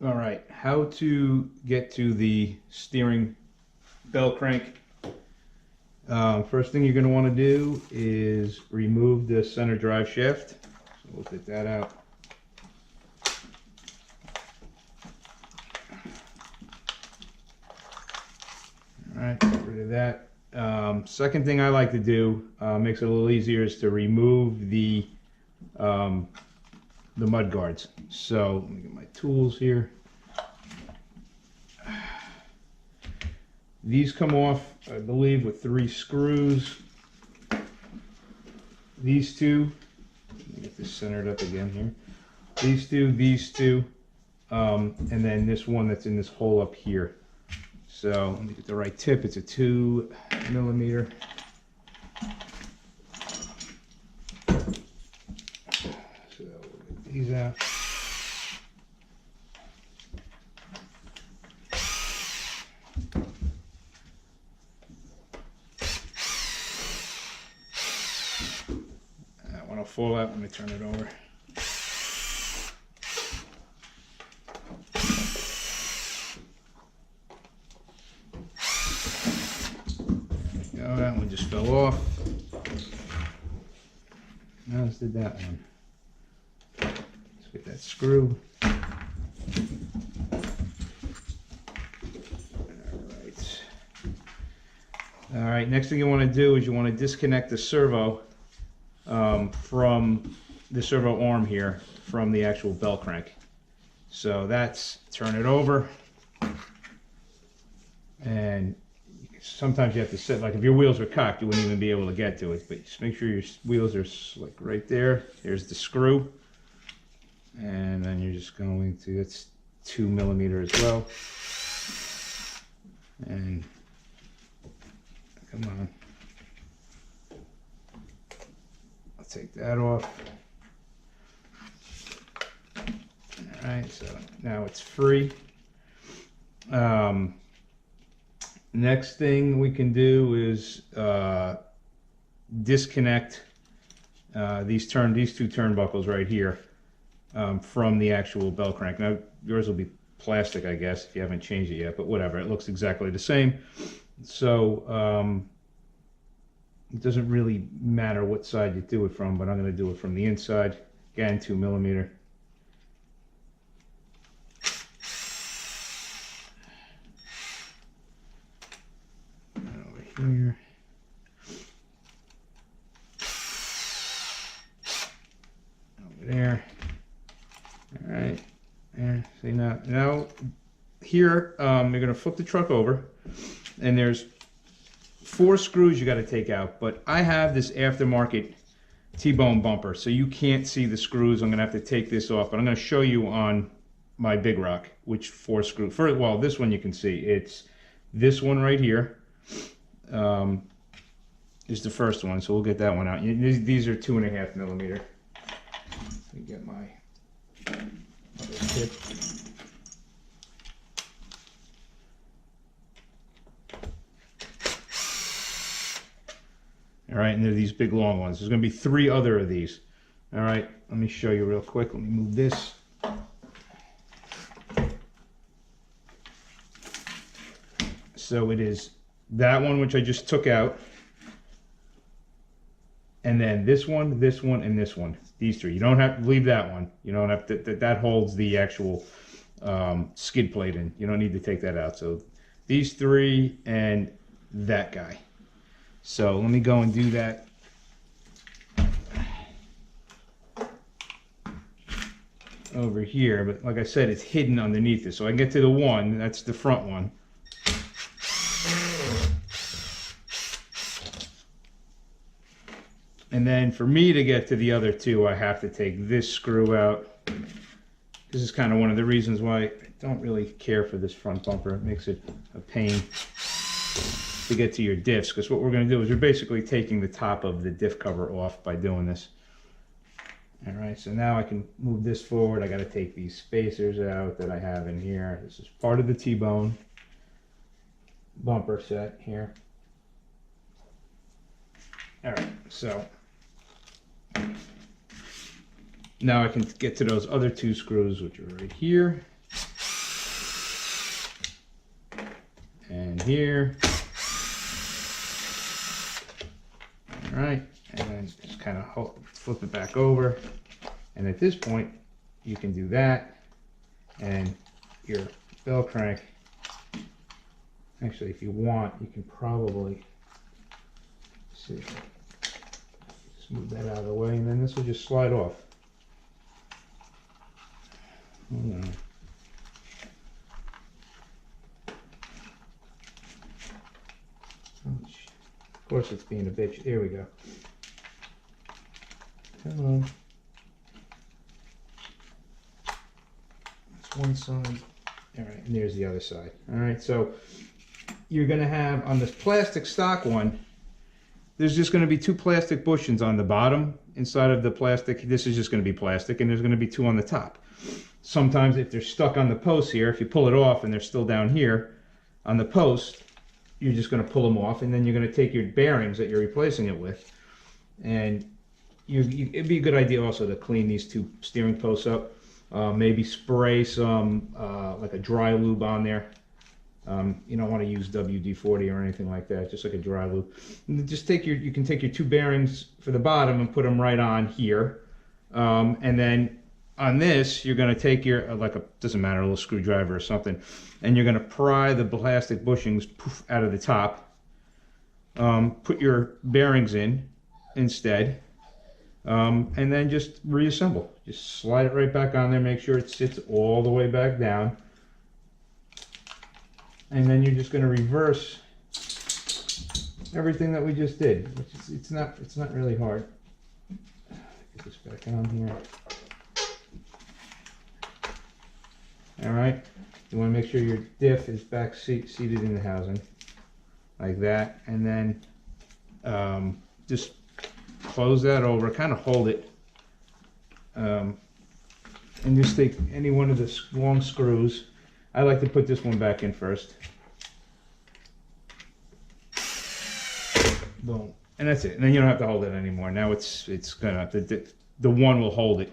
All right, how to get to the steering bell crank. First thing you're going to want to do is remove the center drive shaft. So we'll get that out. All right, get rid of that. Second thing I like to do, makes it a little easier, is to remove the mud guards. So let me get my tools here. These come off, I believe, with 3 screws. These two, let me get this centered up again here. These two, and then this one that's in this hole up here. So let me get the right tip. It's a 2 millimeter. So we'll get these out. That one will fall out. Let me turn it over. Oh, that one just fell off. Now let's do that one. Let's get that screw. All right, next thing you want to do is you want to disconnect the servo from the servo arm here from the actual bell crank. So that's, turn it over, and sometimes you have to sit, like if your wheels are cocked, you wouldn't even be able to get to it, but just make sure your wheels are like right there. Here's the screw, and then you're just going to, it's 2 millimeter as well, and come on, I'll take that off. All right, so now it's free. Next thing we can do is disconnect these two turnbuckles right here from the actual bell crank. Now yours will be plastic, I guess, if you haven't changed it yet, but whatever, it looks exactly the same. So it doesn't really matter what side you do it from, but I'm going to do it from the inside. Again, 2 millimeter. Here. Over there. All right. There. See now here you're going to flip the truck over, and there's 4 screws you got to take out. But I have this aftermarket T-bone bumper, so you can't see the screws. I'm going to have to take this off, but I'm going to show you on my Big Rock which 4 screws. First, well, this one you can see. It's this one right here. Is the first one, so we'll get that one out. These are 2.5 millimeter. Let me get my other tip. All right, and they're these big long ones. There's going to be 3 other of these. All right, let me show you real quick. Let me move this. So it is that one, which I just took out, and then this one, and this one. These 3. You don't have to leave that one. You don't have to. That holds the actual skid plate in. You don't need to take that out. So these 3 and that guy. So let me go and do that. Over here, but like I said, it's hidden underneath this. So I can get to the one. That's the front one. And then for me to get to the other 2, I have to take this screw out. This is kind of one of the reasons why I don't really care for this front bumper. It makes it a pain to get to your diffs, because what we're going to do is we're basically taking the top of the diff cover off by doing this. All right, so now I can move this forward. I got to take these spacers out that I have in here. This is part of the T-bone bumper set here. All right, so now I can get to those other 2 screws, which are right here. here. All right, and then just kind of flip it back over. And at this point, you can do that, and your bell crank. Actually, if you want, you can probably see. Just move that out of the way, and then this will just slide off. Hold on. Of course, it's being a bitch. There we go. Come on. That's one side. All right, and there's the other side. All right, so you're going to have on this plastic stock one, there's just going to be 2 plastic bushings on the bottom inside of the plastic. This is just going to be plastic, and there's going to be 2 on the top. Sometimes if they're stuck on the post here, if you pull it off and they're still down here on the post, you're just going to pull them off, and then you're going to take your bearings that you're replacing it with, and it'd be a good idea also to clean these 2 steering posts up. Maybe spray some like a dry lube on there. You don't want to use WD-40 or anything like that, just like a dry lube. And just you can take your 2 bearings for the bottom and put them right on here, and then on this you're going to take your doesn't matter, a little screwdriver or something, and you're going to pry the plastic bushings out of the top. Put your bearings in instead, and then just reassemble. Just slide it right back on there, make sure it sits all the way back down, and then you're just going to reverse everything that we just did, which is it's not really hard. Get this back on here. All right, you want to make sure your diff is back seated in the housing like that, and then just close that over, kind of hold it, and just take any one of the long screws. I like to put this one back in first. Boom, and that's it. And then you don't have to hold it anymore. Now it's gonna the one will hold it.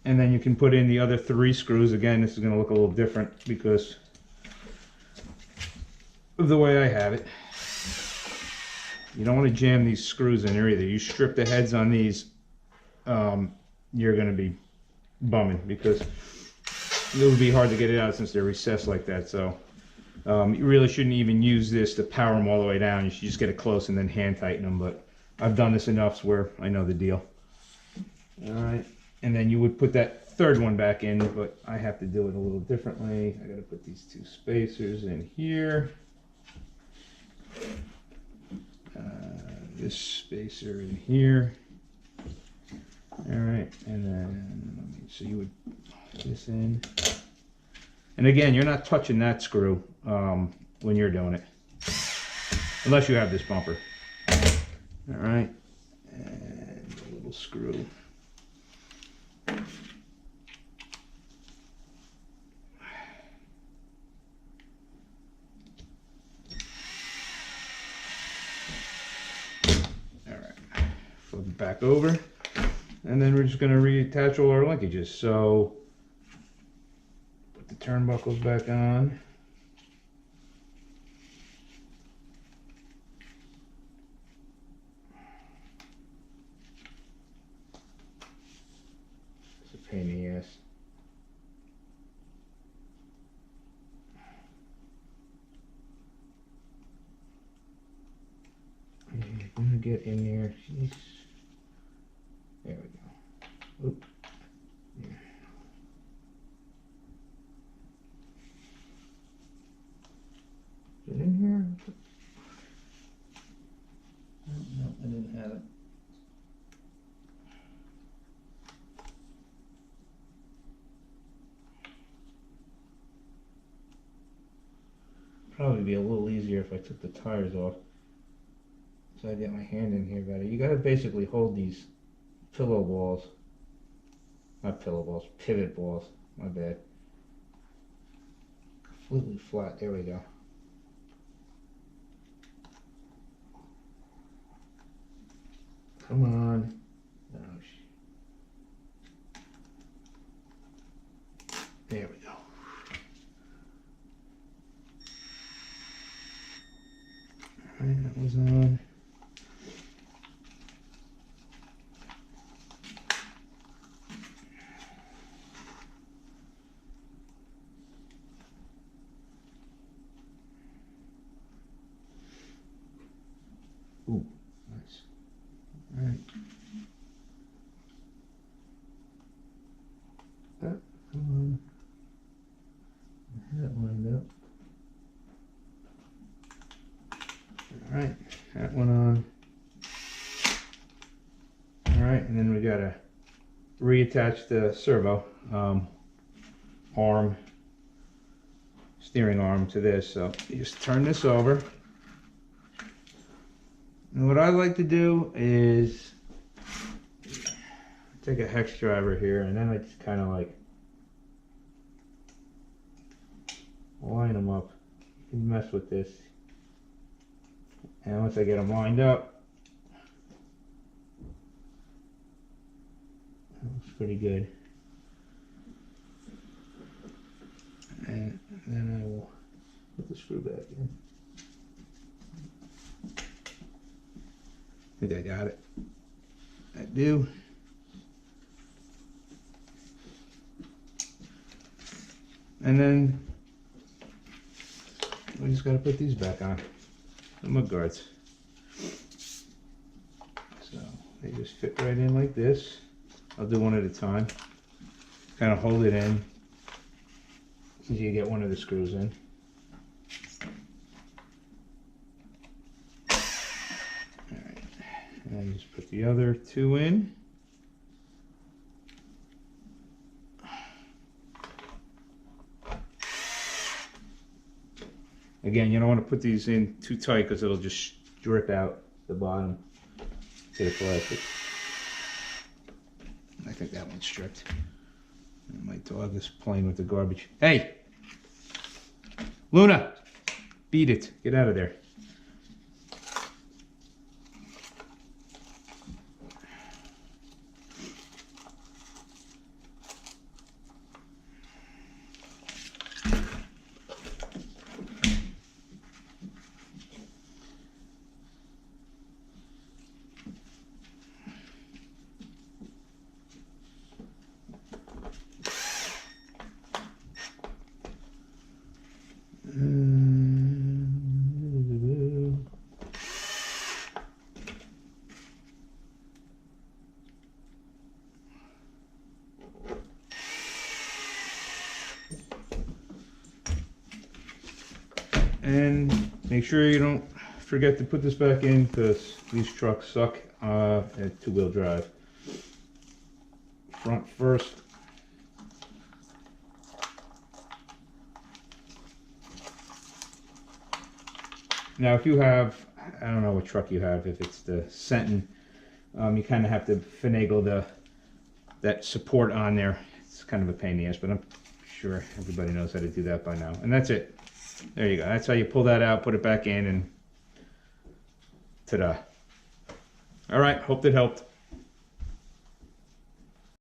And then you can put in the other 3 screws. Again, this is going to look a little different because of the way I have it. You don't want to jam these screws in there either. You strip the heads on these, you're going to be bumming because it would be hard to get it out since they're recessed like that. So you really shouldn't even use this to power them all the way down. You should just get it close and then hand tighten them. But I've done this enough where I know the deal. All right. And then you would put that 3rd one back in, but I have to do it a little differently. I got to put these 2 spacers in here. This spacer in here. All right, and then so you would put this in. And again, you're not touching that screw when you're doing it, unless you have this bumper. All right, and a little screw. Flip it back over, and then we're just going to reattach all our linkages. So put the turnbuckles back on. It's a pain in the ass. You're gonna get in there. Jeez. There we go. Oop. Yeah. Is it in here? No, I didn't have it. Probably be a little easier if I took the tires off. So I get my hand in here better. You gotta basically hold these pillow balls. Not pillow balls, pivot balls. My bad. Completely flat. There we go. Come on. Oh, there we go. That was on. Ooh, nice. All right. Come on. That lined up. All right, that one on. All right, and then we gotta reattach the servo arm, steering arm to this. So you just turn this over. And what I like to do is take a hex driver here, and then I just kind of like line them up. You can mess with this. And once I get them lined up, that looks pretty good. And then I will put the screw back in. I think I got it. I do. And then we just got to put these back on. The mud guards. So they just fit right in like this. I'll do one at a time. Kind of hold it in so you get one of the screws in. Alright. And then just put the other two in. Again, you don't want to put these in too tight because it'll just drip out the bottom to the plastic. I think that one's stripped. And my dog is playing with the garbage. Hey! Luna! Beat it. Get out of there. And make sure you don't forget to put this back in because these trucks suck at two-wheel drive. Front first. Now if you have, I don't know what truck you have, if it's the Senton, you kind of have to finagle that support on there. It's kind of a pain in the ass, but I'm sure everybody knows how to do that by now. And that's it. There you go. That's how you pull that out, put it back in, and ta-da. All right, hope that helped.